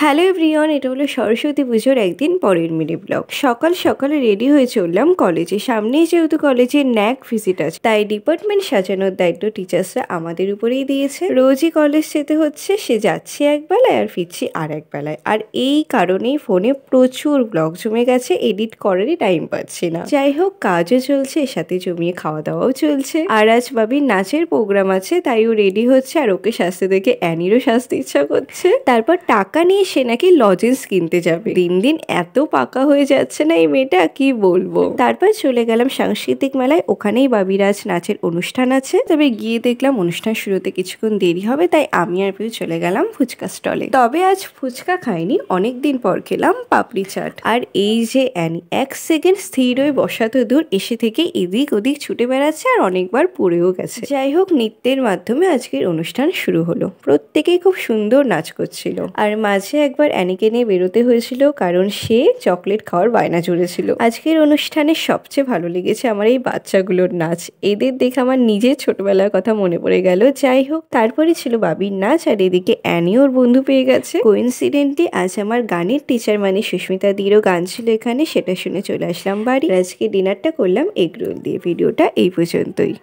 Hello everyone, এটা হলো সরস্বতী পুজোর একদিন পরের মিনি ব্লগ। সকাল সকালে রেডি হয়ে চললাম কলেজে। সামনেই যেহেতু কলেজে ন্যাক ভিজিট আছে, তাই ডিপার্টমেন্ট সাজানোর দায়িত্ব টিচার্সরা আমাদের উপরেই দিয়েছে। রোজই কলেজ যেতে হচ্ছে, সে যাচ্ছি এক বেলায় আর ফিরছি আর এক বেলায়। আর এই কারণেই ফোনে প্রচুর ব্লগ জমে গেছে, এডিট করারই টাইম পাচ্ছি না। যাই হোক, কাজও চলছে, এর সাথে জমিয়ে খাওয়া দাওয়াও চলছে। আর আজ বাবির নাচের প্রোগ্রাম আছে, তাই ও রেডি হচ্ছে। আর ওকে সাজতে দেখে অ্যানিরও সাজতে ইচ্ছা করছে। তারপর টাকা নিয়ে সে নাকি লজেন্স কিনতে যাবে। দিন দিন এত পাকা হয়ে যাচ্ছে না এই মেয়েটা, কি বলবো। তারপর চলে গেলাম সাংস্কৃতিক মেলায়। ওখানেই বাবির আজ নাচের অনুষ্ঠান আছে। তবে গিয়ে দেখলাম অনুষ্ঠান শুরুতে কিছুক্ষণ দেরি হবে, তাই আমি আর পিউ চলে গেলাম ফুচকা স্টলে। তবে আজ ফুচকা খাইনি, অনেকদিন পর খেলাম পাপড়ি চাট। আর এই যে অ্যানি, এক সেকেন্ড স্থির হয়ে বসা তো দূর, এসে থেকে এদিক ওদিক ছুটে বেড়াচ্ছে আর অনেকবার পড়েও গেছে। যাই হোক, নৃত্যের মাধ্যমে আজকের অনুষ্ঠান শুরু হলো। প্রত্যেকেই খুব সুন্দর নাচ করছিল। আর মাঝে একবার অ্যানিকে নিয়ে বেরোতে হয়েছিল, কারণ সে চকলেট খাওয়ার বায়না জুড়েছিল। আজকের অনুষ্ঠানে সবচেয়ে ভালো লেগেছে আমার এই বাচ্চাগুলোর নাচ। এদের দেখে আমার নিজের ছোটবেলার কথা মনে পড়ে গেল। যাই হোক, তারপরে ছিল বাবির নাচ, আর এদিকে অ্যানি ওর বন্ধু পেয়ে গেছে। কোইন্সিডেন্টলি আজ আমার গানের টিচার মানে সুস্মিতা দিরও গান ছিল এখানে, সেটা শুনে চলে আসলাম বাড়ি। আজকে ডিনারটা করলাম এগ রোল দিয়ে। ভিডিওটা এই পর্যন্তই।